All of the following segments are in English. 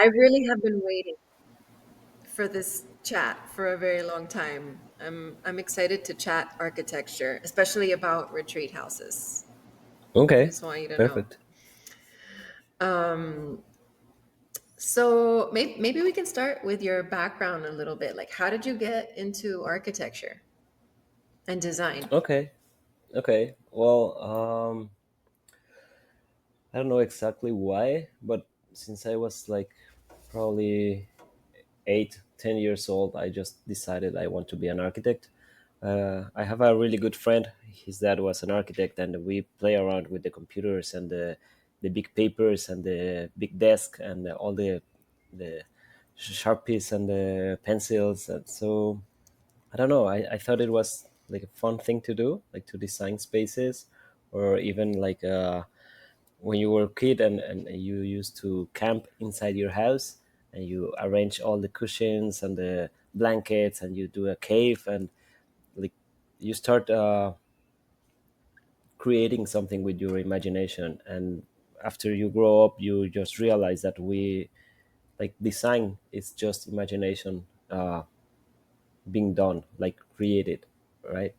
I really have been waiting for this chat for a very long time. I'm excited to chat architecture, especially about retreat houses. I Okay, just want you to know. perfect. Um, so maybe we can start with your background a little bit. Like, how did you get into architecture and design? Okay, okay. Well, I don't know exactly why, but since I was like probably 8, 10 years old, I just decided I want to be an architect. I have a really good friend. His dad was an architect, and we play around with the computers and the big papers and the big desk and all the sharpies and the pencils. And so I don't know. I thought it was like a fun thing to do, like to design spaces, or even like when you were a kid and you used to camp inside your house and you arrange all the cushions and the blankets and you do a cave and like you start creating something with your imagination. And after you grow up, you just realize that we like design is just imagination being done, like created, right?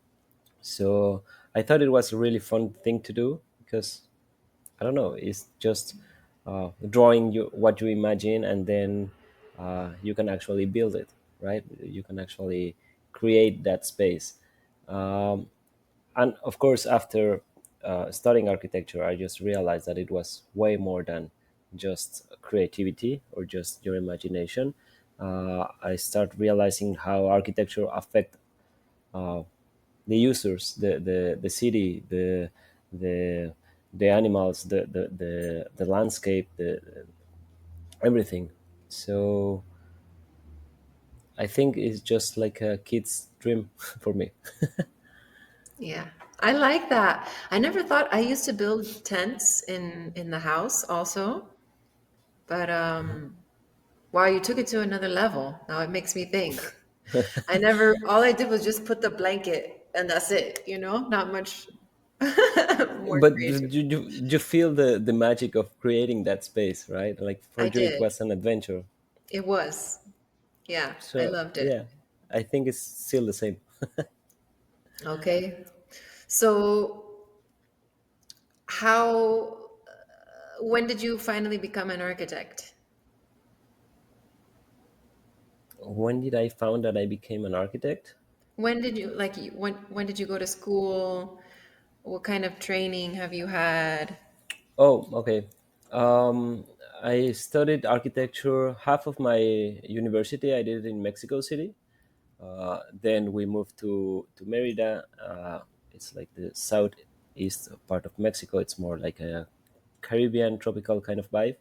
So I thought it was a really fun thing to do because I don't know, it's just drawing you what you imagine, and then you can actually build it, right? You can actually create that space. Um, and of course, after studying architecture, I just realized that it was way more than just creativity or just your imagination. I start realizing how architecture affect the users, the city, the the animals, the landscape, the everything. So I think it's just like a kid's dream for me. Yeah, I like that. I never thought I used to build tents in the house also, but wow, you took it to another level. Now it makes me think. I never, all I did was just put the blanket and that's it, not much more But creative. you feel the magic of creating that space, right? Like for I you, it did. was an adventure. It was. Yeah, I So loved it. yeah, I think it's still the same. Okay. So, when did you finally become an architect? When did I found that I became an architect? When did you, like, when did you go to school? What kind of training have you had? Oh, okay. Um, I studied architecture. Half of my university I did it in Mexico City. Then we moved to Merida. It's like the southeast part of Mexico. It's more like a Caribbean tropical kind of vibe.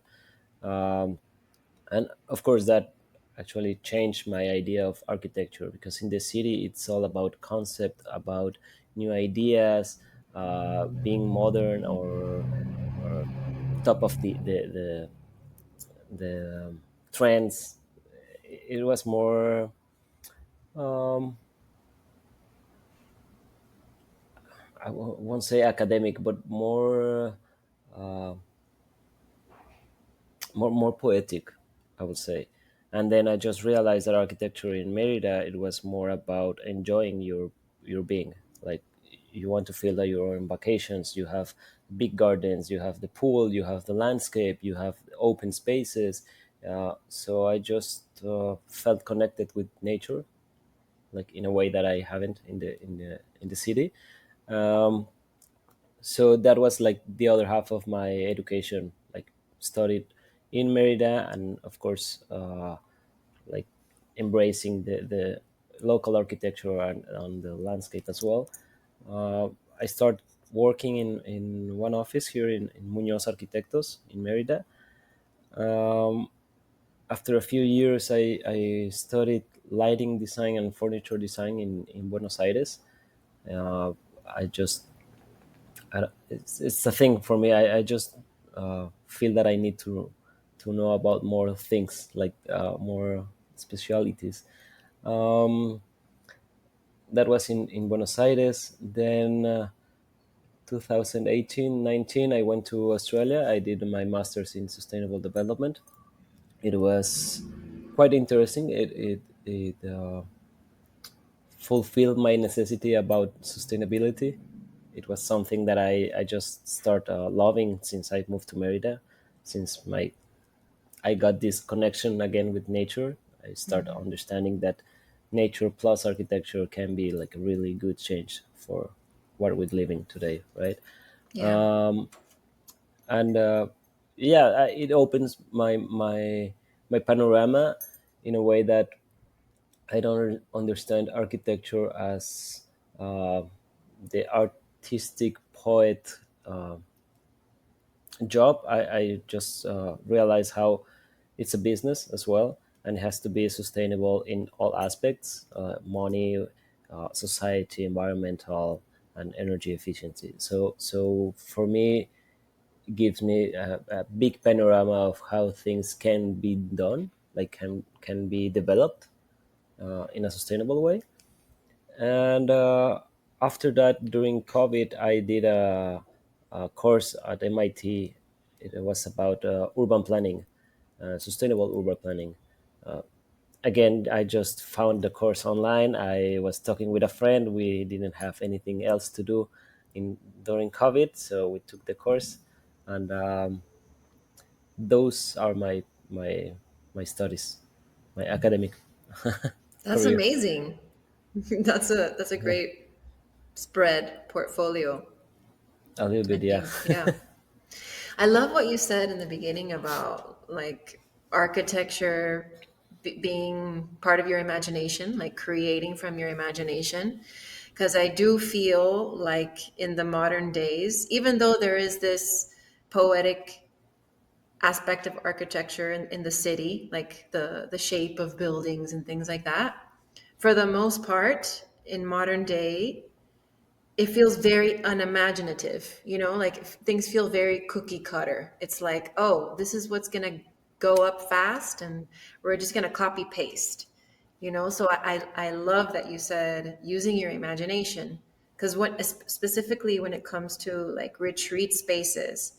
Um, and of course, that actually changed my idea of architecture because in the city it's all about concept, about new ideas, being modern or top of the trends. It was more um, won't say academic, but uh, more poetic, I would say. And then I just realized that architecture in Merida, it was more about enjoying your being. Like you want to feel that you're on vacations. You have big gardens, you have the pool, you have the landscape, you have open spaces. So I just felt connected with nature, like in a way that I haven't in the city. Um, so that was like the other half of my education, like studied in Merida, and of course like embracing the local architecture and on the landscape as well. I started working in one office here in Muñoz Arquitectos in Merida. um, After a few years I studied lighting design and furniture design in Buenos Aires. uh, I just it's a thing for me. I just feel that I need to know about more things, like more specialities. Um, that was in Buenos Aires. Then 2018, 19, I went to Australia. I did my master's in sustainable development It was quite interesting. It fulfilled my necessity about sustainability. It was something that I just start loving since I moved to Merida, since I got this connection again with nature. I start understanding that nature plus architecture can be like a really good change for what we're living today, right? Yeah. And yeah, it opens my panorama in a way that I don't understand architecture as uh, the artistic poet job. I just realize how it's a business as well, and it has to be sustainable in all aspects: money, society, environmental, and energy efficiency. So for me, it gives me a big panorama of how things can be done, like can be developed in a sustainable way. And after that, during COVID, I did a course at MIT. It was about urban planning, sustainable urban planning. Again, I just found the course online. I was talking with a friend. We didn't have anything else to do in during COVID, so we took the course, and those are my studies, my academic That's career. amazing. That's a Yeah, great spread portfolio. a little I bit, yeah. think, yeah. I love what you said in the beginning about like architecture being part of your imagination, like creating from your imagination. Because I do feel like in the modern days, even though there is this poetic aspect of architecture in the city, like the shape of buildings and things like that, for the most part, in modern day, it feels very unimaginative, like things feel very cookie cutter. It's like, oh, this is what's going to go up fast and we're just going to copy paste, so I love that you said using your imagination, because what specifically when it comes to like retreat spaces,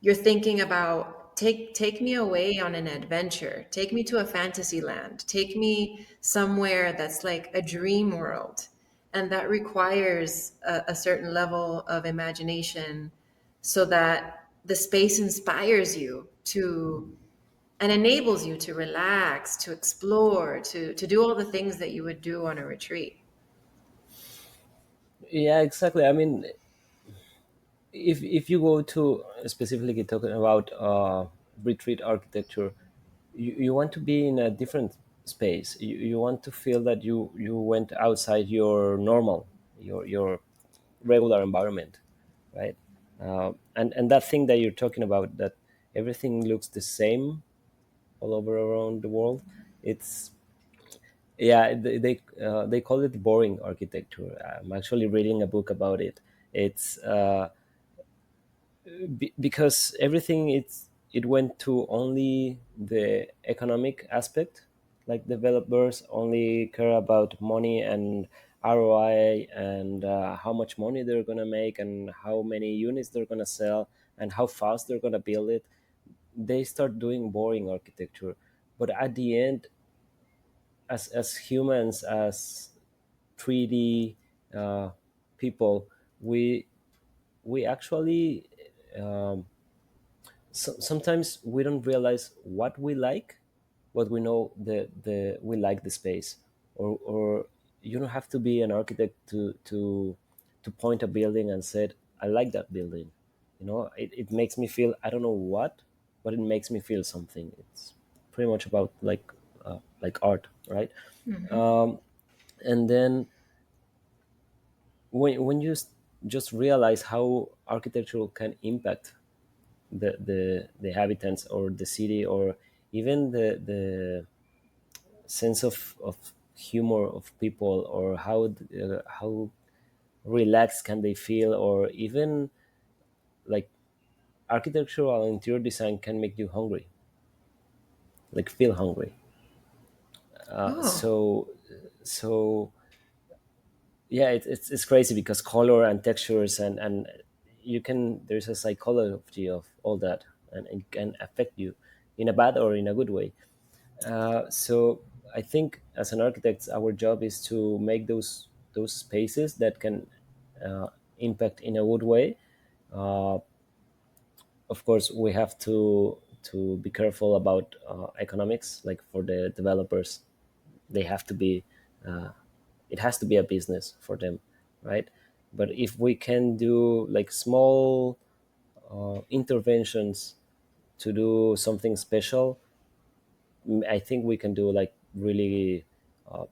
you're thinking about take me away on an adventure, take me to a fantasy land, take me somewhere that's like a dream world, and that requires a certain level of imagination so that the space inspires you to and enables you to relax, to explore, to do all the things that you would do on a retreat. Yeah, exactly. I mean, if you go to specifically talking about retreat architecture, you want to be in a different space. You want to feel that you went outside your normal, your regular environment, right? And that thing that you're talking about, that everything looks the same all over around the world. It's yeah, they call it boring architecture. I'm actually reading a book about it. It's because everything it went to only the economic aspect. Like developers only care about money and ROI, and how much money they're gonna make and how many units they're gonna sell and how fast they're gonna build it. They start doing boring architecture, but at the end, as humans, as 3D people, we actually um, sometimes we don't realize what we like, but we know the we like the space. Or you don't have to be an architect to point a building and said, I like that building. It makes me feel, I don't know what, but it makes me feel something. It's pretty much about like art, right? And then when you just realize how architecture can impact the inhabitants or the city, or even the sense of humor of people, or how relaxed can they feel, or even like architectural interior design can make you hungry, like feel hungry. uh, Oh, so so yeah, it's crazy because color and textures and you can there's a psychology of all that, and it can affect you. in a bad or in a good way. So I think as an architect, our job is to make those spaces that can uh, impact in a good way. Uh, of course, we have to be careful about economics. Like for the developers, they have to be. It has to be a business for them, right? But if we can do like small interventions to do something special, I think we can do like really uh,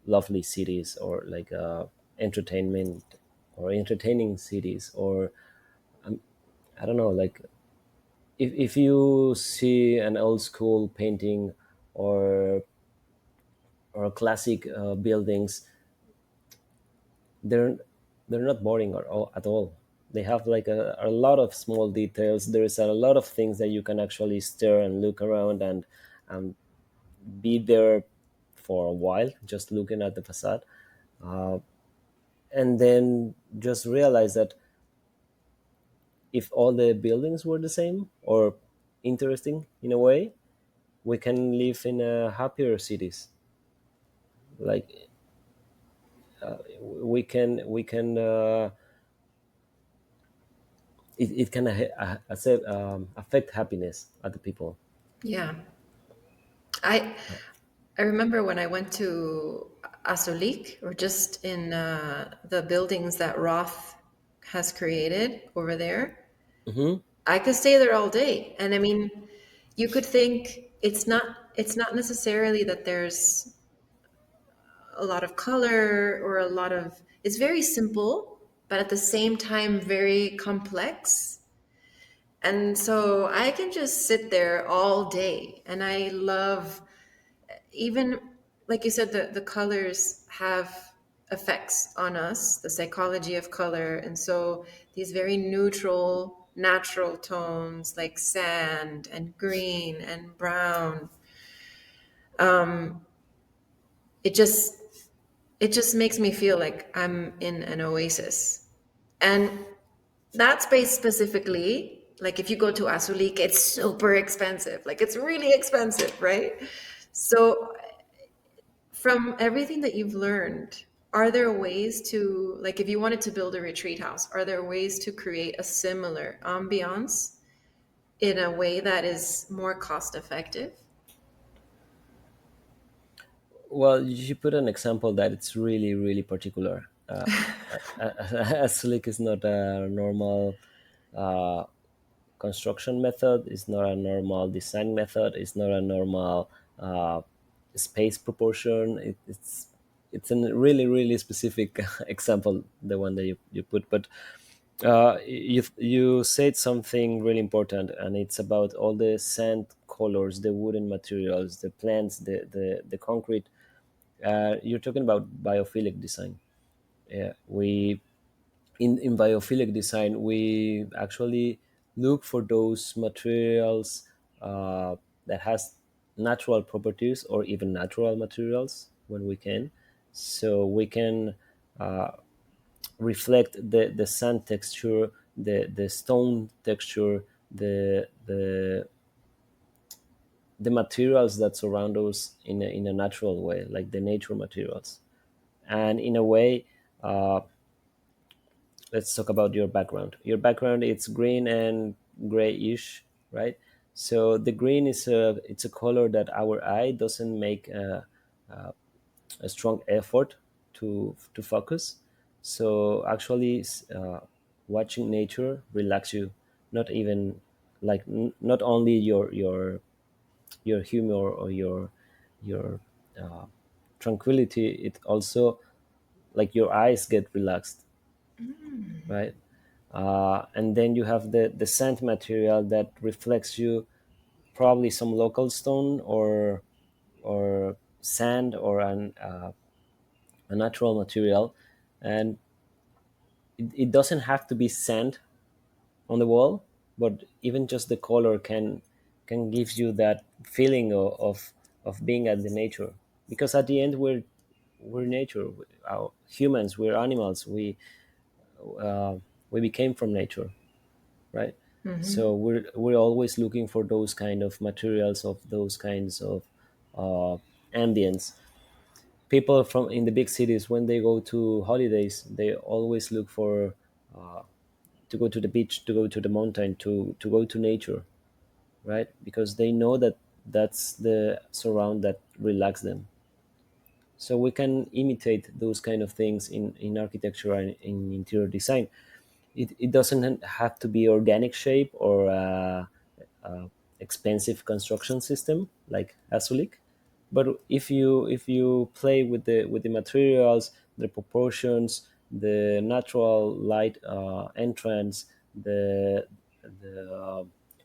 lovely cities, or like entertainment or entertaining cities, or I don't know, like if you see an old school painting, or classic buildings, they're they're not boring at all. They have like a lot of small details. There's a lot of things that you can actually stare and look around, and be there for a while just looking at the facade, uh, and then just realize that if all the buildings were the same or interesting in a way, we can live in happier cities. Like we can it can affect happiness at the people. Yeah. I I remember when I went to Asolik, or just in the buildings that Roth has created over there. Hmm. I could stay there all day. And I mean, you could think it's not necessarily that there's a lot of color or a lot of it's very simple, but at the same time very complex. And so I can just sit there all day, and I love, even like you said, the colors have effects on us, the psychology of color. And so these very neutral natural tones like sand and green and brown, it just it just makes me feel like I'm in an oasis. And that space specifically, like if you go to Azulik, it's super expensive, like it's really expensive, right? So from everything that you've learned, are there ways to, like, if you wanted to build a retreat house, are there ways to create a similar ambiance in a way that is more cost effective? Well, you put an example that it's really really particular. A slick is not a normal uh, construction method, it's not a normal design method, it's not a normal space proportion. It's a really really specific example, the one that you put. But you said something really important, and it's about all the sand colors, the wooden materials, the plants, the concrete. You're talking about biophilic design. Yeah, we in biophilic design, we actually look for those materials that has natural properties, or even natural materials when we can, so we can reflect the sand texture, the stone texture, the materials that surround us in a natural way, like the nature materials. And in a way, uh, let's talk about your background. Your background, it's green and grayish, right? So the green is a color that our eye doesn't make a strong effort to focus. So actually, watching nature relax you. Not even like not only your humor or your uh, tranquility. It also like your eyes get relaxed, right? And then you have the sand material that reflects you, probably some local stone, or sand, or a natural material. And it doesn't have to be sand on the wall, but even just the color can give you that feeling of being at the nature. Because at the end, we're nature. Our humans, we're animals. We became from nature, right? So we're always looking for those kind of materials, of those kinds of uh, ambience. People from in the big cities, when they go to holidays, they always look for to go to the beach, to go to the mountain, to go to nature, right? Because they know that that's the surround that relax them. So we can imitate those kind of things in architecture and in interior design. It doesn't have to be organic shape or expensive construction system like 𝗕𝗨𝗧𝗥. But if you play with the materials, the proportions, the natural light entrance, the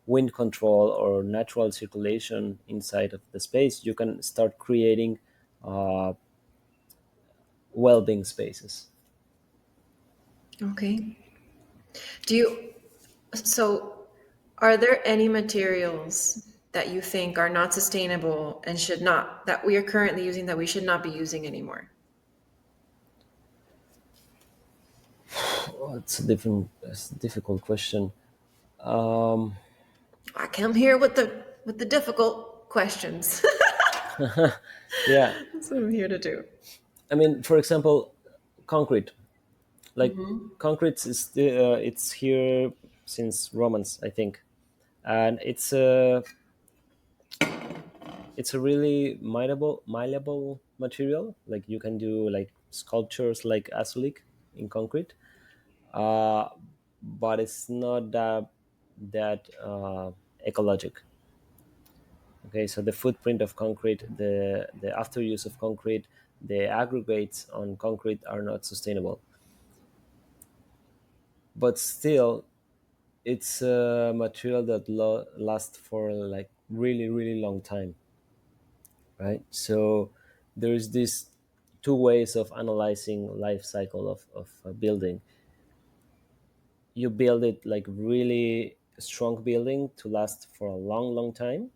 wind control or natural circulation inside of the space, you can start creating uh, well-being spaces. Okay. Do you, so are there any materials that you think are not sustainable and should not, that we are currently using that we should not be using anymore? Oh, it's a difficult question. I come here with the difficult questions. Yeah, That's what I'm here to do. I mean, for example, concrete. Like concrete is it's here since Romans, I think, and it's a really malleable material. Like you can do like sculptures like 𝗕𝗨𝗧𝗥 in concrete, uh, but it's not that ecologic. Okay, so the footprint of concrete, the after use of concrete, the aggregates on concrete are not sustainable. But still, it's a material that lasts for like really long time, right? So there's this two ways of analyzing life cycle of a building. You build it like really strong building to last for a long time,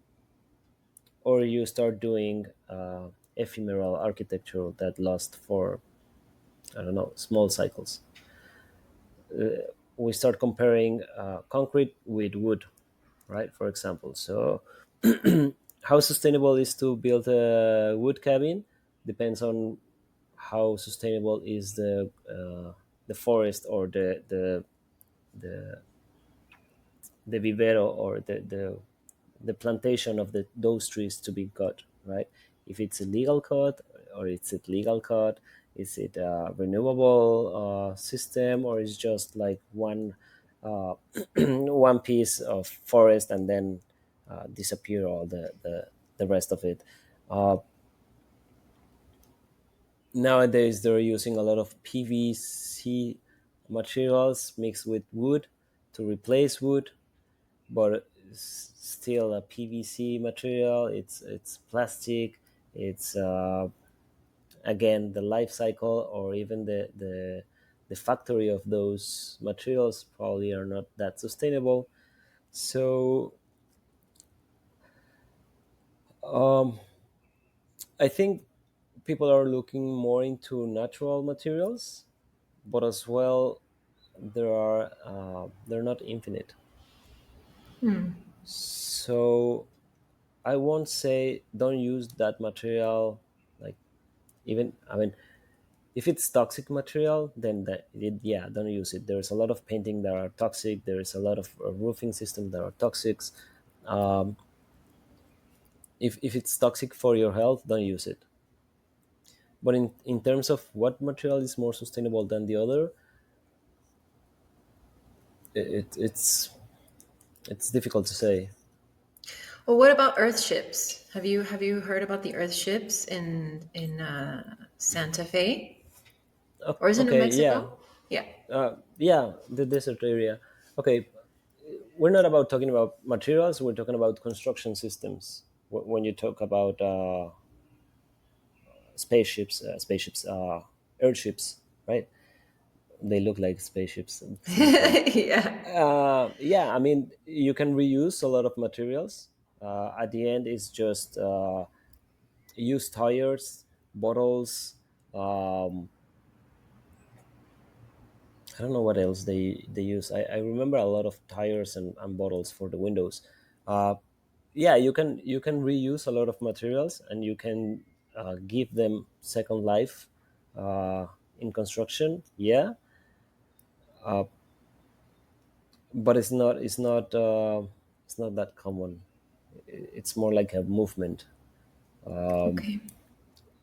or you start doing ephemeral architecture that lasts for, I don't know, small cycles. We start comparing concrete with wood, right? For example, so how sustainable is to build a wood cabin depends on how sustainable is the forest or the the vivero or the plantation of those trees to be cut, right? If it's a legal cut or it's a legal cut, is it a renewable system, or is just like one one piece of forest and then disappear all the rest of it? Uh, Nowadays, they're using a lot of PVC materials mixed with wood to replace wood, but it's still a PVC material. It's plastic. It's again the life cycle or even the factory of those materials probably are not that sustainable. So um, I think people are looking more into natural materials, but as well they're not infinite. So I won't say don't use that material. Like even I mean, if it's toxic material, then yeah, don't use it. There's a lot of painting that are toxic. There's a lot of roofing systems that are toxic. Um, if it's toxic for your health, don't use it. But in terms of what material is more sustainable than the other, it's difficult to say. Well, what about earth ships? Have you heard about the earth ships in Santa Fe, or is it New Okay, yeah, Mexico? Yeah. yeah, the desert area. Okay, we're not about talking about materials. We're talking about construction systems. When you talk about airships, right? They look like spaceships at the same time. Yeah. Yeah, I mean, you can reuse a lot of materials. At the end, it's just used tires, bottles, um, I don't know what else they use. I remember a lot of tires and bottles for the windows. Uh, yeah, you can reuse a lot of materials, and you can give them second life uh, in construction. Yeah, but it's not that common. It's more like a movement. Okay.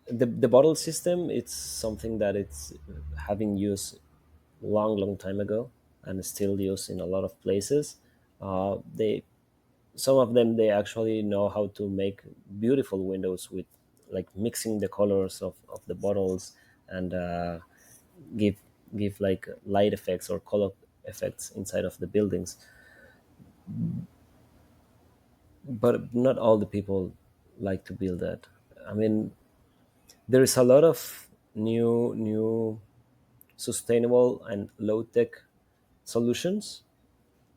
The bottle system, it's something that it's having used long time ago, and still used in a lot of places. They Some of them, they actually know how to make beautiful windows with, like, mixing the colors of the bottles, and give give like light effects or color effects inside of the buildings. But not all the people like to build that. I mean, there is a lot of new sustainable and low tech solutions.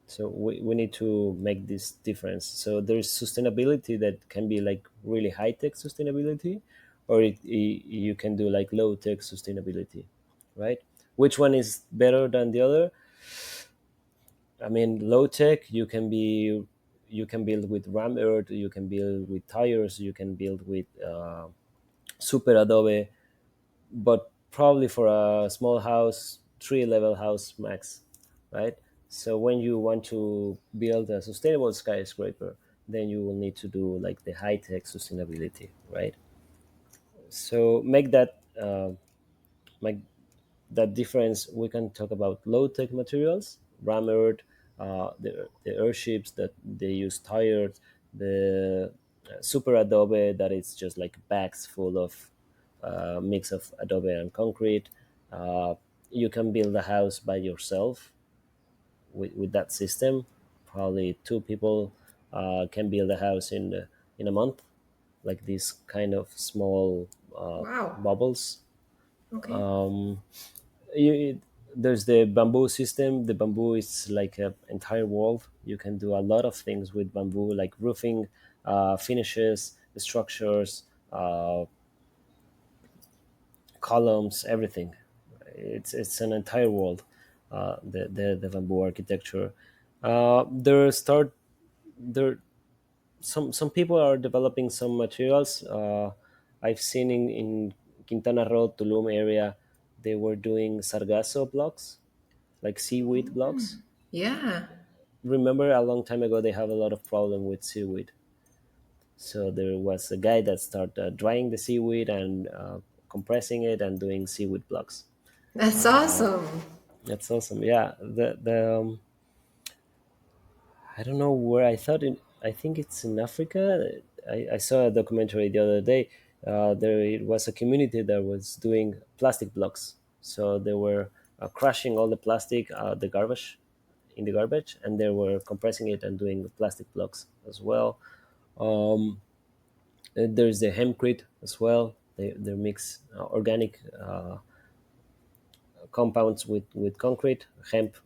So we need to make this difference. So there's sustainability that can be like really high tech sustainability, or you can do like low tech sustainability, right? Which one is better than the other? I mean, low tech, you can build with ram earth, you can build with tires, you can build with super adobe, but probably for a small house, 3 level house max, right? So when you want to build a sustainable skyscraper, then you will need to do like the high tech sustainability, right? So make that difference. We can talk about low tech materials, ram earth, the airships that they use tires, the super adobe that it's just like bags full of mix of adobe and concrete. Uh, you can build a house by yourself with that system. Probably two people can build a house in a month, like these kind of small Wow. bubbles. Okay. You, there's the bamboo system. The bamboo is like an entire wall. You can do a lot of things with bamboo, like roofing, finishes, structures, columns, everything. It's an entire world. The bamboo architecture. There some people are developing some materials. I've seen in Quintana Roo, Tulum area, they were doing sargasso blocks, like seaweed blocks. Yeah. Remember, a long time ago, they have a lot of problem with seaweed. So there was a guy that started drying the seaweed and compressing it and doing seaweed blocks. That's awesome. That's awesome. Yeah, I don't know where. I think it's in Africa. I saw a documentary the other day. There it was a community that was doing plastic blocks. So they were crushing all the plastic, the garbage, in the garbage, and they were compressing it and doing plastic blocks as well. There's the hempcrete as well. They mix organic compounds with concrete, hemp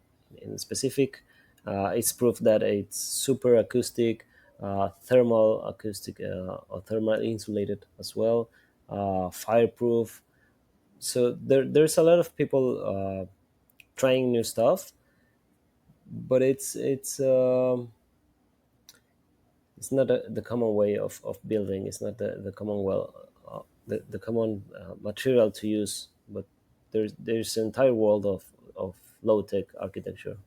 in specific. It's proof that it's super acoustic, thermal acoustic, or thermal insulated as well, fireproof. So there's a lot of people trying new stuff, but it's not the common way of building. It's not the common the common material to use. But there's an entire world of low tech architecture.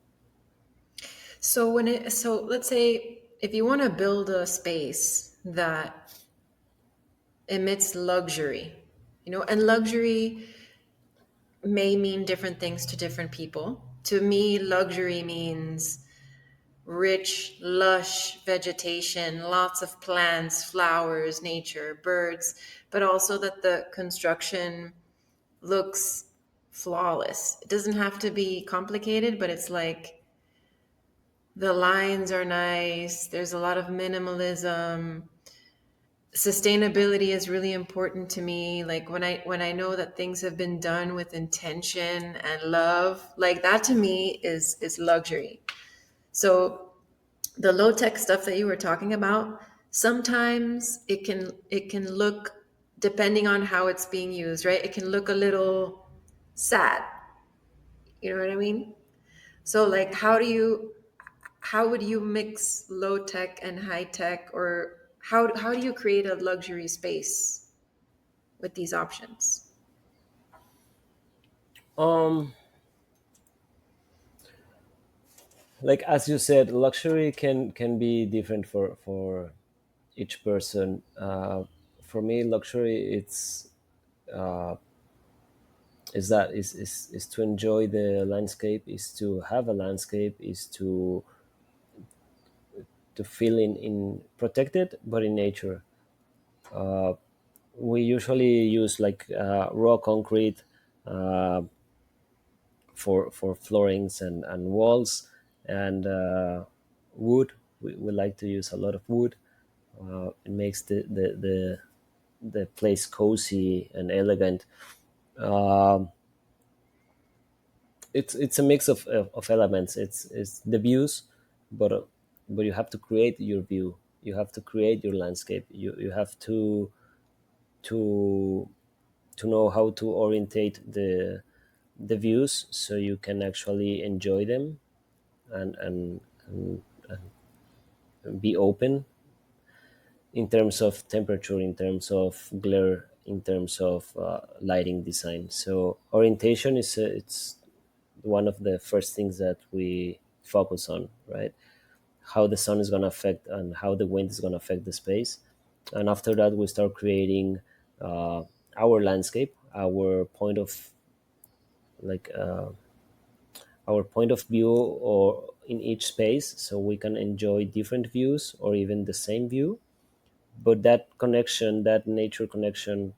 So let's say if you want to build a space that emits luxury, and luxury may mean different things to different people. To me, luxury means rich, lush vegetation, lots of plants, flowers, nature, birds, but also that the construction looks flawless. It doesn't have to be complicated, but it's like the lines are nice, there's a lot of minimalism. Sustainability is really important to me. Like when I know that things have been done with intention and love, like that to me is luxury. So the low tech stuff that you were talking about, sometimes it can look, depending on how it's being used, right? It can look a little sad. You know what I mean? So like how would you mix low tech and high tech, or how do you create a luxury space with these options? Um, like as you said, luxury can be different for each person. For me, luxury is to enjoy the landscape, is to have a landscape, is to feel in protected but in nature. We usually use like raw concrete uh, for floorings and walls, and wood. We like to use a lot of wood. It makes the place cozy and elegant. Um, it's a mix of elements. It's the views, but you have to create your view. You have to create your landscape. You have to to know how to orientate the views so you can actually enjoy them and be open in terms of temperature, in terms of glare, in terms of lighting design. So orientation is it's one of the first things that we focus on, right? How the sun is going to affect and how the wind is going to affect the space, and after that we start creating our landscape, like our point of view or in each space, so we can enjoy different views or even the same view. But that connection, that nature connection,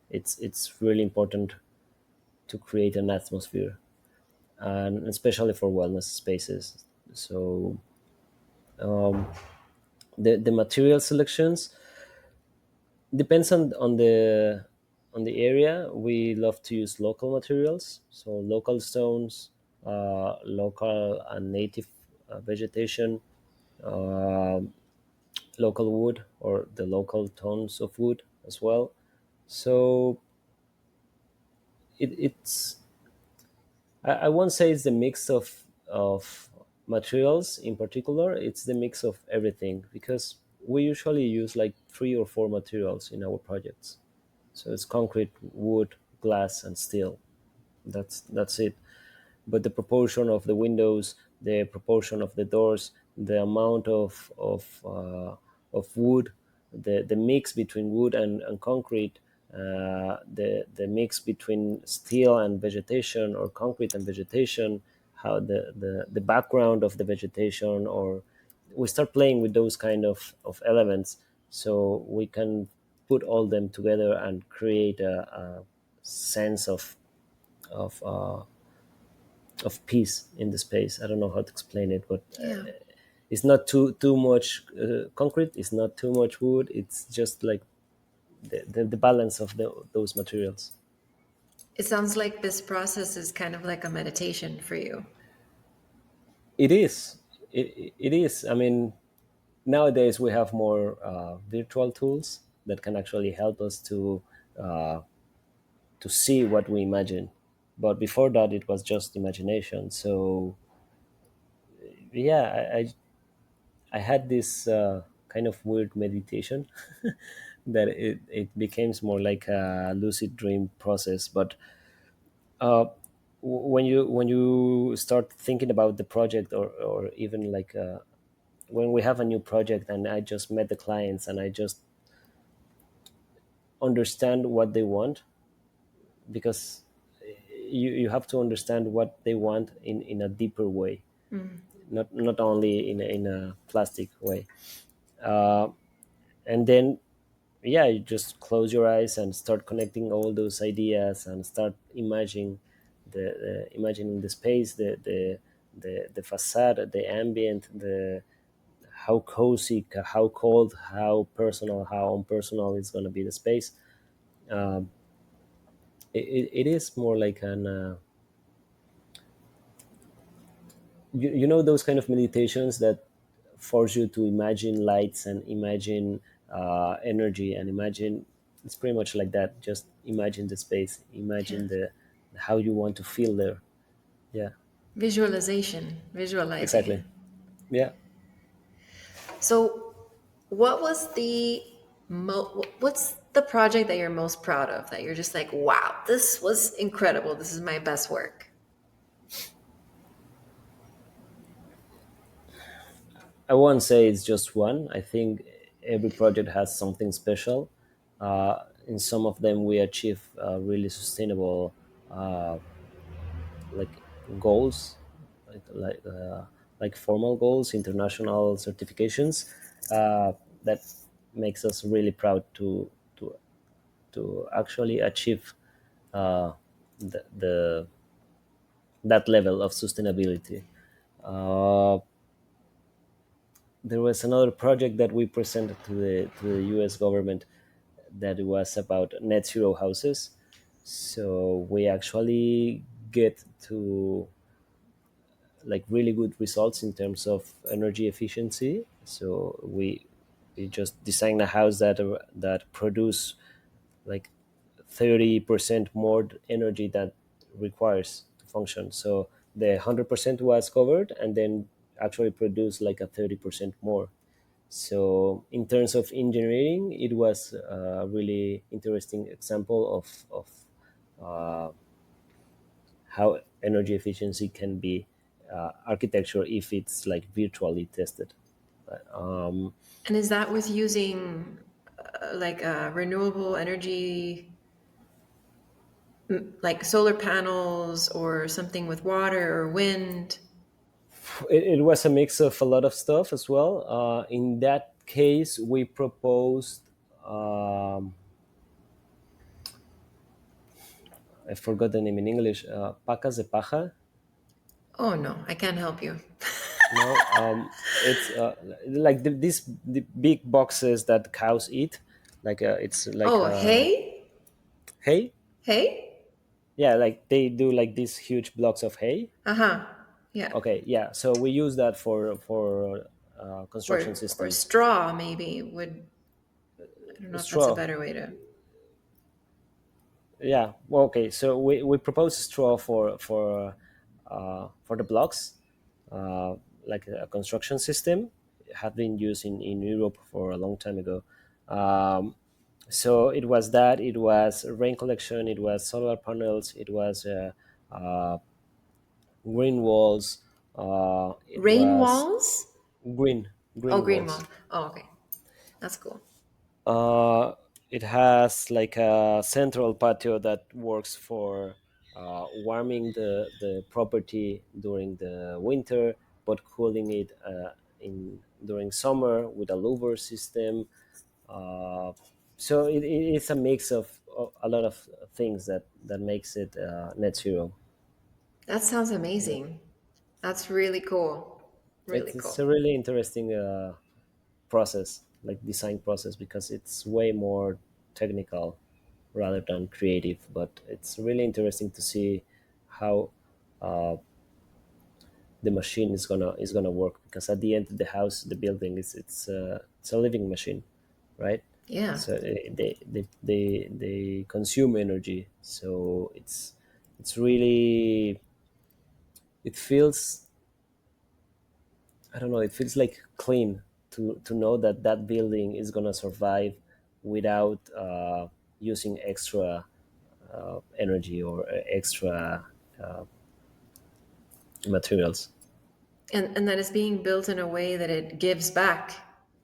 it's really important to create an atmosphere, and especially for wellness spaces. So the material selections depends on the area. We love to use local materials, so local stones, local and native vegetation, uh, local wood or the local tones of wood as well. So it's I won't say it's the mix of materials in particular. It's the mix of everything, because we usually use like 3 or 4 materials in our projects. So it's concrete, wood, glass, and steel. That's it. But the proportion of the windows, the proportion of the doors, the amount of wood, the mix between wood and concrete, the mix between steel and vegetation or concrete and vegetation, how the background of the vegetation, or we start playing with those kind of elements, so we can put all them together and create a sense of peace in the space. I don't know how to explain it, but Yeah. it's not too much concrete. It's not too much wood. It's just like the balance of those materials. It sounds like this process is kind of like a meditation for you. It is. It is. I mean, nowadays we have more virtual tools that can actually help us uh, to see what we imagine. But before that, it was just imagination. So yeah, I had this kind of weird meditation that it becomes more like a lucid dream process. But uh, when you start thinking about the project, or even like when we have a new project and I just met the clients and I just understand what they want, because you have to understand what they want in a deeper way, not only in a plastic way. Uh, and then yeah, you just close your eyes and start connecting all those ideas and start imagining the space, the facade, the ambient, the how cozy, how cold, how personal, how unpersonal is going to be the space. um, it is more like an you know those kind of meditations that force you to imagine lights and imagine energy and imagine. It's pretty much like that. Just imagine the space, imagine Yes. how you want to feel there. Yeah, Visualization, visualizing it. exactly. Yeah. So, what was what's the project that you're most proud of that you're just like, wow, this was incredible. This is my best work. I won't say it's just one. I think every project has something special. In some of them, we achieve really sustainable uh, like goals, like like, uh, like formal goals, international certifications. That makes us really proud to actually achieve uh, the that level of sustainability. Uh, there was another project that we presented to the U.S. government that was about net zero houses. So we actually get to like really good results in terms of energy efficiency. So we just designed a house that produce like 30% more energy that requires to function. So the 100% was covered, and then actually produced like a 30% more. So in terms of engineering, it was a really interesting example of uh, how energy efficiency can be architecture if it's like virtually tested. Um, And is that with using renewable energy, like solar panels or something with water or wind? it was a mix of a lot of stuff as well. In that case, we proposed. I forgot the name in English. Pacas de paja. Oh no, I can't help you. No, it's like the big boxes that cows eat. Like it's like Oh, hay? hay. Hay? Yeah, like they do like these huge blocks of hay. Uh-huh. Yeah. Okay, yeah. So we use that for construction Or systems. straw maybe would, I don't know if that's a Straw. better way to. Yeah. Well, okay. So we propose straw for the blocks, like a construction system. It had been used in Europe for a long time ago. Um, so it was that. It was rain collection. It was solar panels. It was green walls. It Rain was walls? green Oh, green green wall. walls. Oh, okay. That's cool. Uh, it has like a central patio that works for warming the property during the winter, but cooling it in during summer with a louver system. Uh, so it's a mix of a lot of things that makes it net zero. That sounds Yeah. amazing. That's really cool. Really It's cool. a really interesting process, like design process, because it's way more technical rather than creative. But it's really interesting to see how uh, the machine is gonna work, because at the end the house, the building is it's a living machine, right? Yeah. So they consume energy. So it's really, it feels, I don't know, it feels like clean to know that that building is gonna survive without using extra energy or extra materials. And that it's being built in a way that it gives back.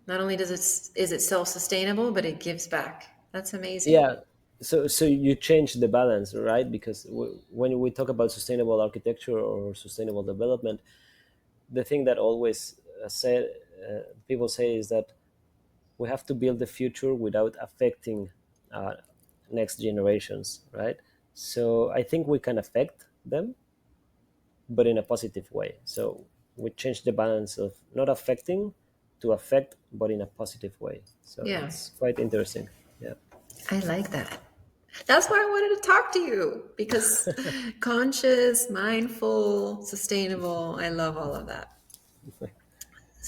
Not only is it self-sustainable, but it gives back. That's amazing. Yeah. So you change the balance, right? Because when we talk about sustainable architecture or sustainable development, the thing that always people say is that we have to build the future without affecting uh, next generations, right? So I think we can affect them, but in a positive way. So we change the balance of not affecting to affect, but in a positive way. So Yeah. it's quite interesting. Yeah. I like that. That's why I wanted to talk to you because conscious, mindful, sustainable, I love all of that.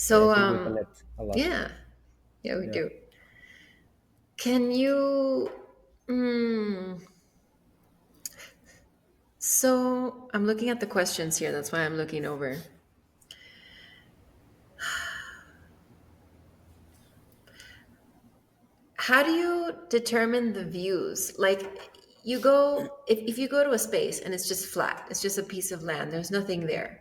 Yeah, I So, think we connect a lot. yeah, yeah, we Yeah. do. Can you? Mm, So I'm looking at the questions here. That's why I'm looking over. How do you determine the views? Like you go, if you go to a space and it's just flat, it's just a piece of land, there's nothing there.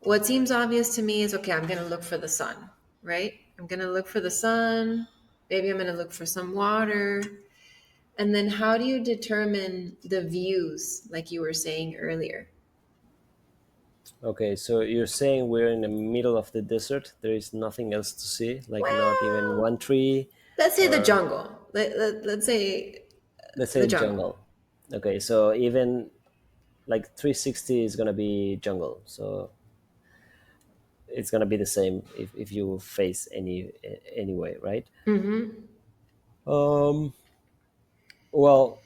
What seems obvious to me is okay, I'm going to look for the sun, right? I'm going to look for the sun. Maybe I'm going to look for some water. And then how do you determine the views, like you were saying earlier? Okay, so you're saying we're in the middle of the desert. There is nothing else to see, like not even Well, one tree, let's say the or jungle. Let's say let's say the the jungle. jungle. Okay, so even like 360 is gonna be jungle. So it's gonna be the same if you face any way, right? Mm-hmm. Um, well,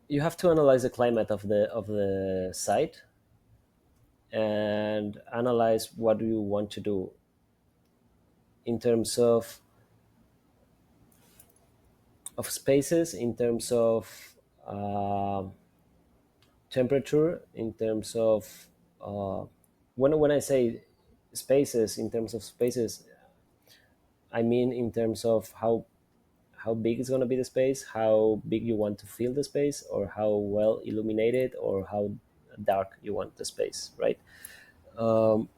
you have to analyze the climate of the site and analyze what you want to do in terms of spaces, in terms of temperature, in terms of when I say spaces, in terms of spaces, I mean in terms of how big is going to be the space, how big you want to fill the space, or how well illuminated or how dark you want the space, right? Um,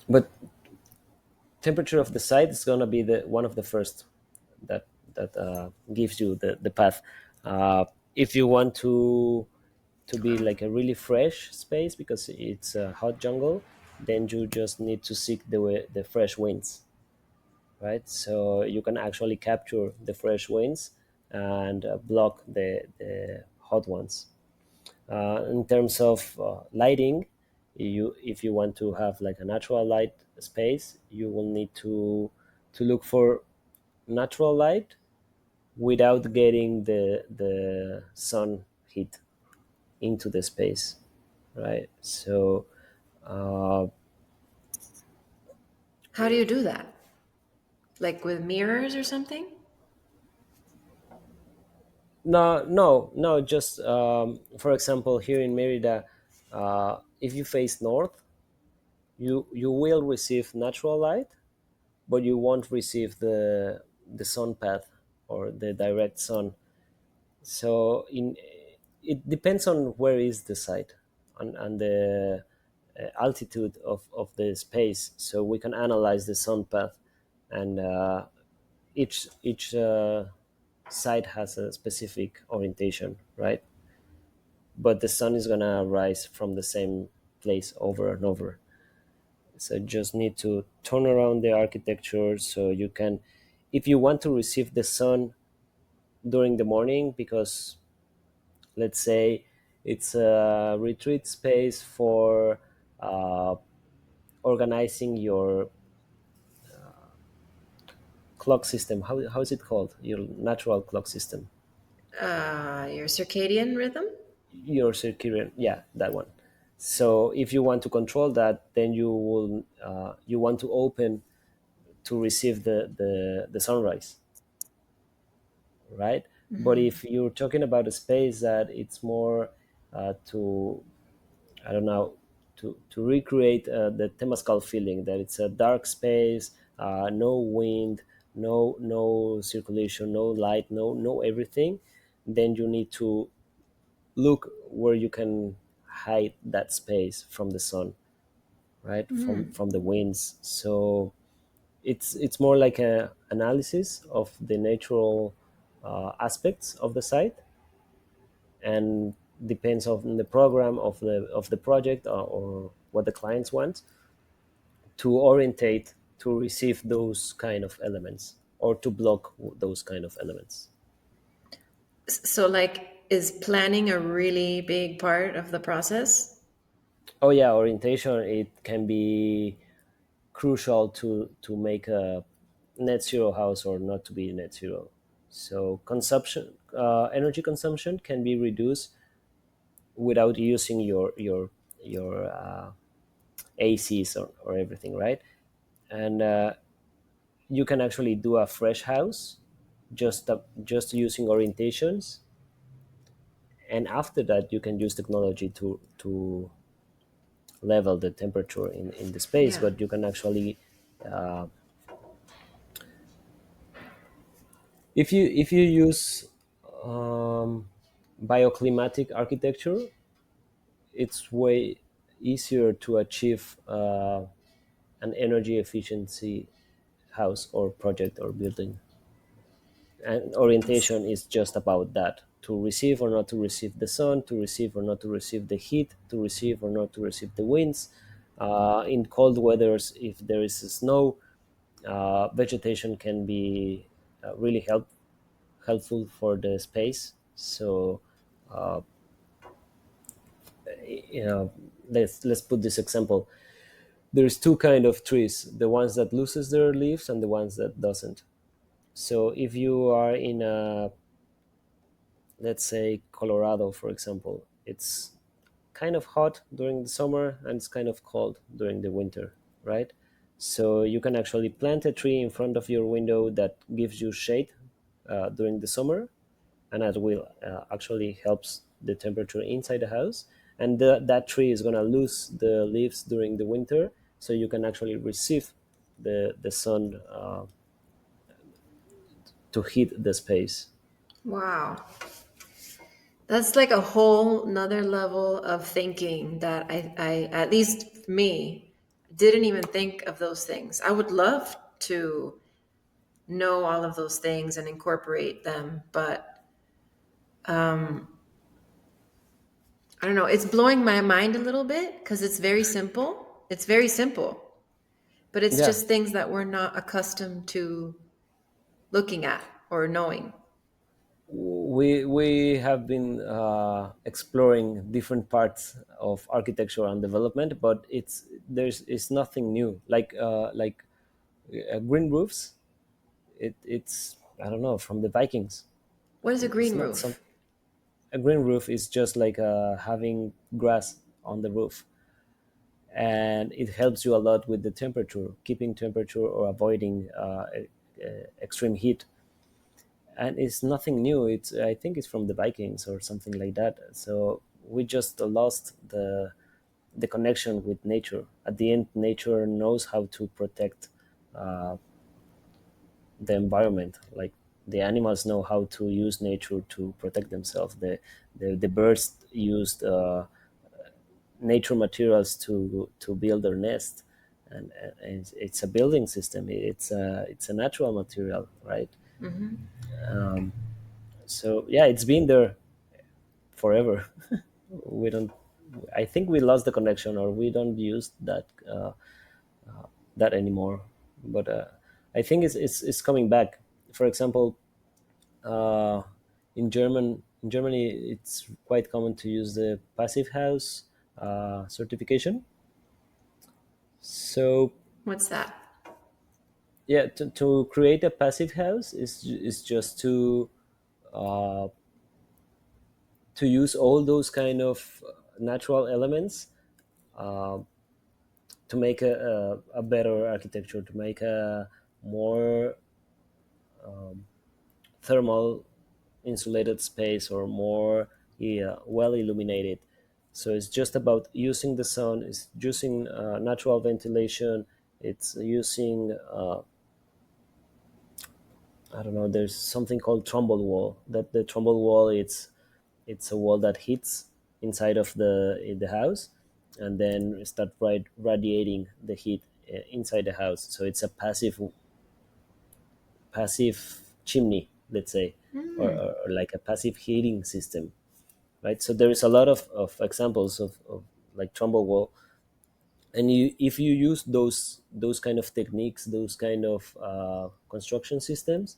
but temperature of the site is going to be the one of the first that gives you the path. If you want to be like a really fresh space because it's a hot jungle, then you just need to seek the fresh winds, right? So you can actually capture the fresh winds and block the hot ones. In terms of lighting, you if you want to have like a natural light space, you will need to look for natural light without getting the sun heat into the space, right? So uh, How do you do that? Like with mirrors or something? no, just for example, here in Merida, if you face north, you will receive natural light, but you won't receive the sun path or the direct sun. So in it depends on where is the site and the altitude of the space, so we can analyze the sun path, and each site has a specific orientation, right? But the sun is gonna rise from the same place over and over. So just need to turn around the architecture so you can, if you want to receive the sun during the morning, because let's say it's a retreat space for uh, organizing your clock system. How is it called? Your natural clock system, Your circadian rhythm? your circadian, yeah, that one. So if you want to control that, then you want to open to receive the sunrise, right? But if you're talking about a space that it's more to, I don't know, to recreate the Temazcal feeling, that it's a dark space, no wind, no circulation, no light, no everything, then you need to look where you can hide that space from the sun, right? From the winds. So it's more like a analysis of the natural aspects of the site, and depends on the program of the project, or what the clients want to orientate to receive those kind of elements or to block those kind of elements. So, like, is planning a really big part of the process? Oh yeah, orientation, it can be crucial to make a net zero house or not to be net zero. So consumption, energy consumption can be reduced without using your ACs or everything, right? And you can actually do a fresh house just using orientations, and after that you can use technology to level the temperature in the space. Yeah. But you can actually, if you use bioclimatic architecture, it's way easier to achieve an energy efficiency house or project or building. And That's, orientation is just about that: to receive or not to receive the sun, to receive or not to receive the heat, to receive or not to receive the winds. In cold weathers, if there is snow, vegetation can be really helpful for the space. So you know, let's put this example: there's two kind of trees, the ones that loses their leaves and the ones that doesn't. So if you are in a, let's say, Colorado, for example, it's kind of hot during the summer and it's kind of cold during the winter, right? So you can actually plant a tree in front of your window that gives you shade during the summer, and that will actually helps the temperature inside the house. And that tree is going to lose the leaves during the winter, so you can actually receive the sun to heat the space. wow. That's like a whole nother level of thinking that at least me, didn't even think of those things. I would love to know all of those things and incorporate them, but I don't know. It's blowing my mind a little bit because it's very simple. It's very simple, but it's Yeah, just things that we're not accustomed to looking at or knowing. we have been exploring different parts of architecture and development, but it's nothing new. Like green roofs. It's, I don't know, from the Vikings. What is a It's green not some roof? A green roof is just like having grass on the roof, and it helps you a lot with the temperature, keeping temperature or avoiding extreme heat. And it's nothing new. It's, I think it's from the Vikings or something like that. So we just lost the connection with nature. At the end, nature knows how to protect uh, the environment. Like, the animals know how to use nature to protect themselves. The birds used nature materials to build their nest, and it's a building system. It's a natural material, right? So yeah, it's been there forever. We don't. I think we lost the connection, or we don't use that anymore. But I think it's coming back. For example, uh, in Germany, it's quite common to use the passive house certification. So What's that? yeah, to create a passive house is just uh, to use all those kind of natural elements uh, to make a better architecture, to make a more thermal insulated space, or more, yeah, well illuminated. So it's just about using the sun, it's using natural ventilation, it's using I don't know, there's something called trumbull wall. That the trumbull wall, it's a wall that hits inside of the house, and then start radiating the heat inside the house. So it's a passive chimney, let's say, or like a passive heating system, right? So there is a lot of examples of like trumbull wall. And if you use those kind of techniques, those kind of construction systems,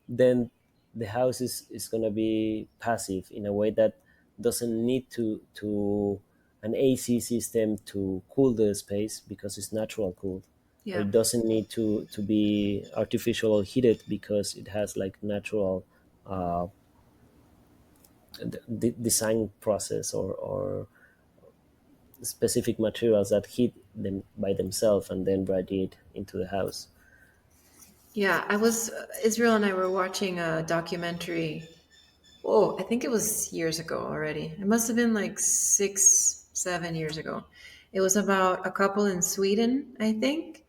then the house is going to be passive in a way that doesn't need to an AC system to cool the space, because it's natural cooled, or Yeah. it doesn't need to be artificial heated because it has like natural uh, design process, or specific materials that heat them by themselves and then radiate into the house. Yeah, I was Israel and I were watching a documentary. Oh, I think it was years ago already. It must have been like 6, 7 years ago. It was about a couple in Sweden, I think,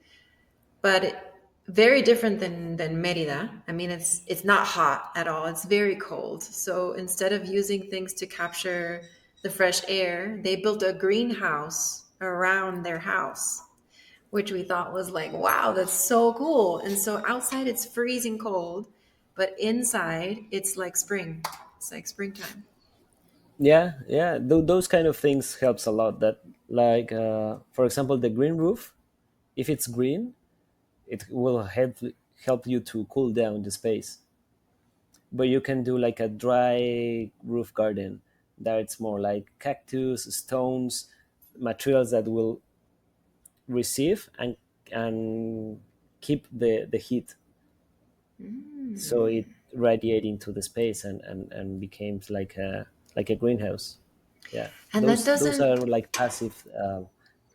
but very different than Merida. I mean, it's not hot at all. It's very cold. So instead of using things to capture the fresh air, they built a greenhouse around their house, which we thought was like, wow, that's so cool. And so outside it's freezing cold, but inside it's like spring. It's like springtime. Yeah, yeah. Those kind of things helps a lot. That like, for example, the green roof. If it's green, it will help you to cool down the space. But you can do like a dry roof garden that it's more like cactus, stones, materials that will receive and keep the heat, so it radiating to the space and becomes like a greenhouse. Yeah, And that those are doesn't. like passive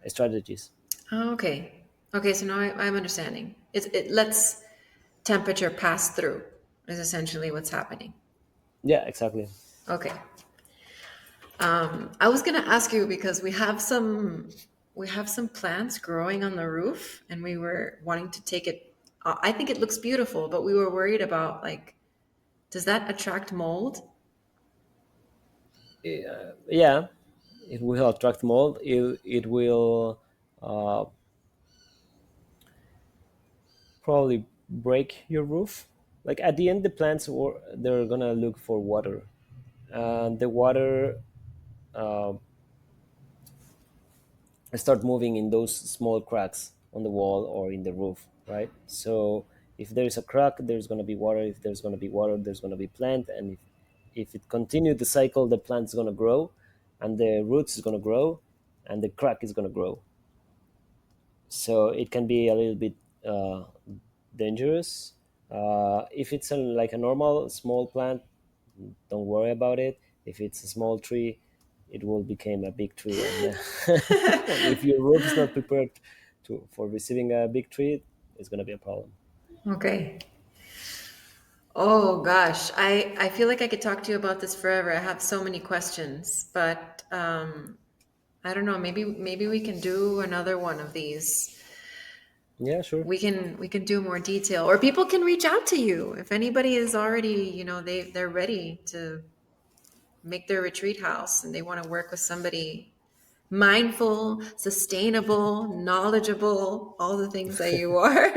strategies. Oh, okay. Okay, so now I'm understanding. It lets temperature pass through, is essentially what's happening. Yeah, exactly. Okay. I was gonna ask you because we have some plants growing on the roof, and we were wanting to take it. I think it looks beautiful, but we were worried about like, does that attract mold? Yeah, it will attract mold. It will uh, probably break your roof. Like at the end, the plants they're gonna look for water, and the water uh, start moving in those small cracks on the wall or in the roof, right? So if there is a crack, there's gonna be water. If there's gonna be water, there's gonna be plant, and if it continues the cycle, the plant's gonna grow, and the roots is gonna grow, and the crack is gonna grow. So it can be a little bit dangerous. If it's like a normal small plant, don't worry about it. If it's a small tree, it will become a big tree, and and if your roof is not prepared for receiving a big tree, it's going to be a problem. Okay. Oh gosh, I feel like I could talk to you about this forever. I have so many questions, but I don't know. Maybe we can do another one of these. Yeah, sure. We can do more detail, or people can reach out to you if anybody is already, they're ready to make their retreat house and they want to work with somebody mindful, sustainable, knowledgeable, all the things that you are.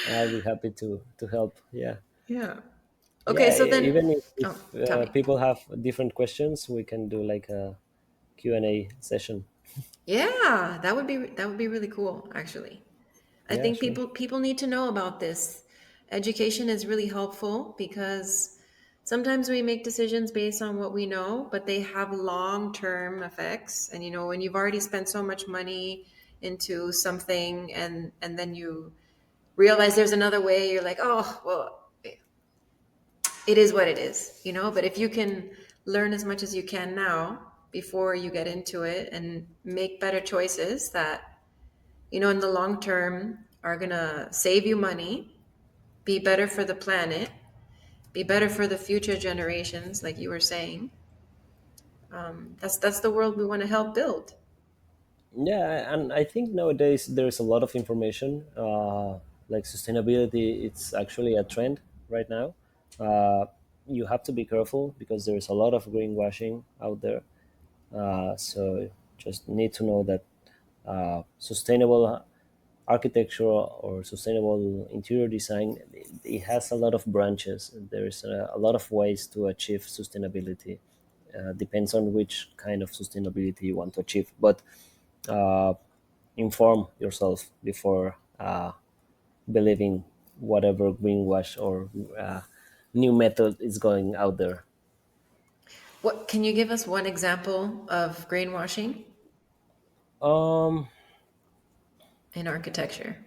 I'll be happy to help. Yeah, Yeah. Okay, yeah. so then, Even if oh, tell me. people have different questions, we can do like a Q&A session. Yeah, that would be really cool, actually. I Yeah, think sure. people need to know about this. Education is really helpful because sometimes we make decisions based on what we know, but they have long-term effects. And when you've already spent so much money into something and then you realize there's another way, you're like, "Oh, well, it is what it is," But if you can learn as much as you can now before you get into it and make better choices that, in the long term are going to save you money, be better for the planet, be better for the future generations, like you were saying. That's the world we want to help build. Yeah, and I think nowadays there's a lot of information. Like sustainability, it's actually a trend right now. Uh, you have to be careful because there's a lot of greenwashing out there. So just need to know that sustainable architecture or sustainable interior design, it has a lot of branches. There's a lot of ways to achieve sustainability. Depends on which kind of sustainability you want to achieve, but uh, inform yourself before believing whatever greenwash or new method is going out there. What can you give us one example of greenwashing Um, in architecture?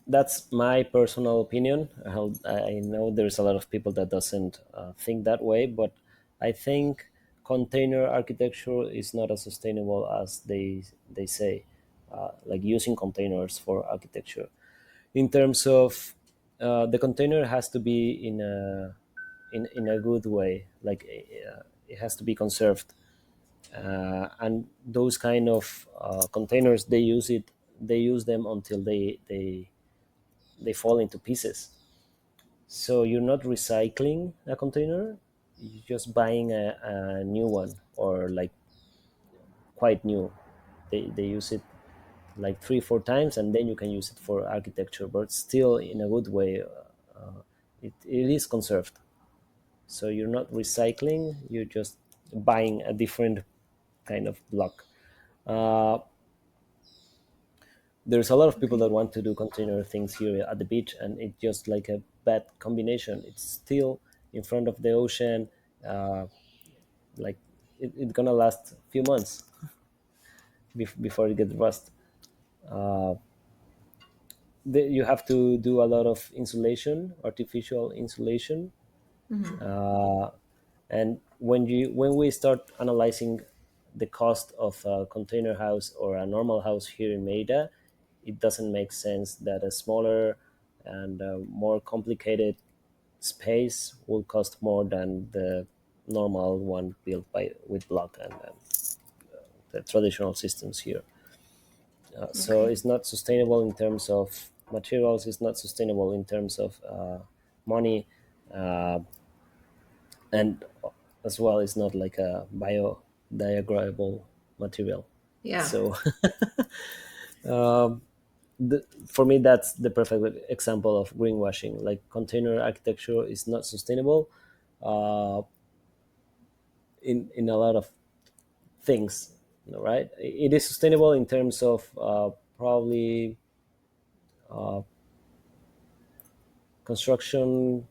that's my personal opinion. I know there's a lot of people that doesn't think that way, but I think container architecture is not as sustainable as they say. Like using containers for architecture, in terms of the container has to be in a good way, like it has to be conserved, and those kind of containers, they use them until they fall into pieces. So you're not recycling a container, you're just buying a new one, or like quite new. They use it like 3 4 times, and then you can use it for architecture, but still in a good way. It is conserved. So you're not recycling, you're just buying a different kind of block. uh, there's a lot of people Okay. that want to do container things here at the beach, and it's just like a bad combination. It's still in front of the ocean. uh, like it's gonna last a few months before it gets rust. uh, you have to do a lot of insulation, artificial insulation. uh, and when we start analyzing the cost of a container house or a normal house here in Merida, it doesn't make sense that a smaller and more complicated space will cost more than the normal one built by with block and the traditional systems here. So Okay. it's not sustainable in terms of materials. It's not sustainable in terms of money, uh, and as well, it's not like a biodegradable material. Yeah. So for me, that's the perfect example of greenwashing. Like container architecture is not sustainable uh, in a lot of things, right? It is sustainable in terms of probably construction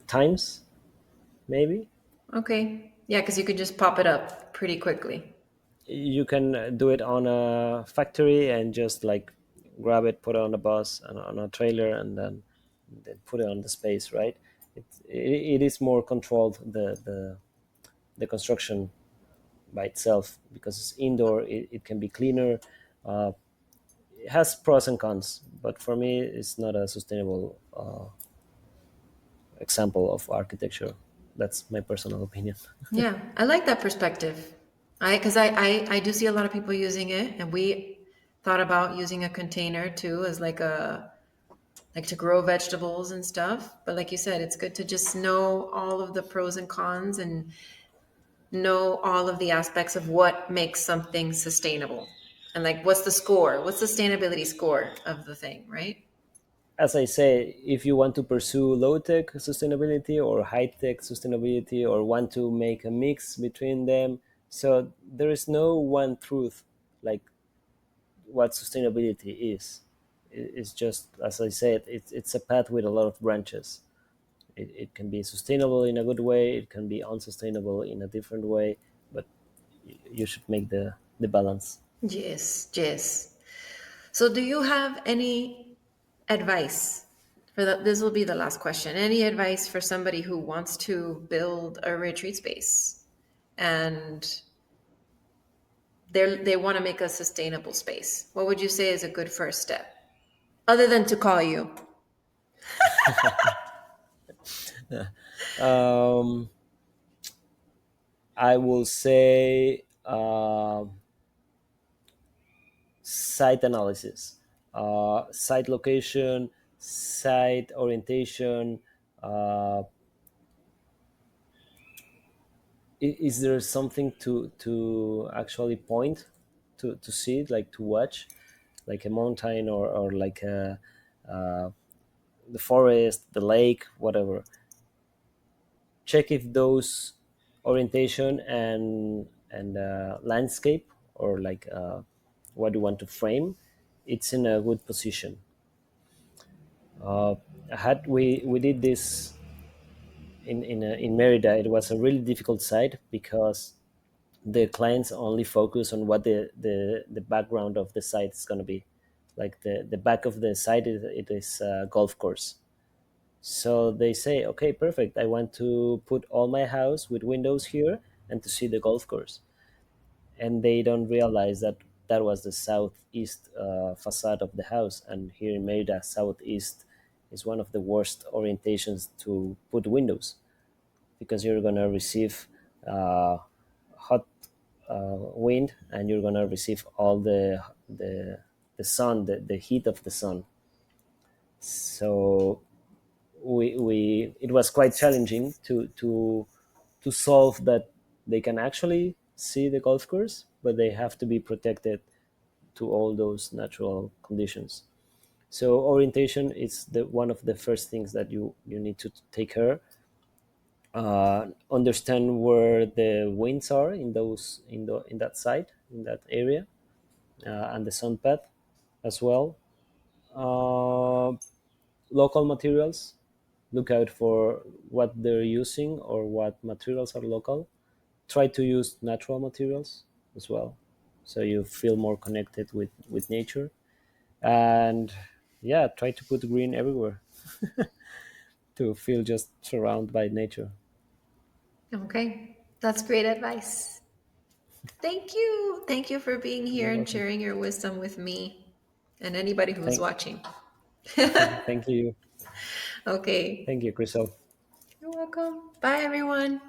times, maybe. Okay. Yeah, because you could just pop it up pretty quickly. You can do it on a factory and just like grab it, put it on a bus and on a trailer, and then put it on the space, right? It is more controlled, the construction by itself, because it's indoor. It can be cleaner. It has pros and cons, but for me, it's not a sustainable example of architecture. That's my personal opinion. Yeah, I like that perspective. I do see a lot of people using it, and we thought about using a container too as like to grow vegetables and stuff. But like you said, it's good to just know all of the pros and cons and know all of the aspects of what makes something sustainable. And like what's the score? What's the sustainability score of the thing, right? As I say, if you want to pursue low tech sustainability or high tech sustainability, or want to make a mix between them, so there is no one truth like what sustainability is. It's just, as I said, it's a path with a lot of branches. It can be sustainable in a good way, it can be unsustainable in a different way, but you should make the balance. Yes, yes. So do you have any advice for this will be the last question. Any advice for somebody who wants to build a retreat space and they want to make a sustainable space? What would you say is a good first step? Other than to call you. um, I will say site analysis, site location, site orientation. Uh, is there something to actually point to see, like to watch, like a mountain, or like uh, the forest, the lake, whatever? Check if those orientation and landscape, or like what you want to frame, it's in a good position. uh, had we did this in Merida. It was a really difficult site because the clients only focus on what the background of the site is going to be. Like the back of the site, it is a golf course. So they say, okay, perfect, I want to put all my house with windows here and to see the golf course. And they don't realize that that was the southeast facade of the house. And here in Merida, southeast is one of the worst orientations to put windows, because you're gonna receive hot wind, and you're gonna receive all the sun, the heat of the sun. So we it was quite challenging to solve that. They can actually see the golf course, but they have to be protected to all those natural conditions. So orientation is the one of the first things that you need to take care. Understand where the winds are in those in that site, in that area, and the sun path as well. Uh, Local materials, look out for what they're using or what materials are local. Try to use natural materials as well, so you feel more connected with nature. And yeah, try to put green everywhere to feel just surrounded by nature. Okay, that's great advice. Thank you. Thank you for being here You're and welcome. sharing your wisdom with me and anybody who's thank watching. thank you. Okay, Thank you, Crystal. you're welcome. Bye, everyone.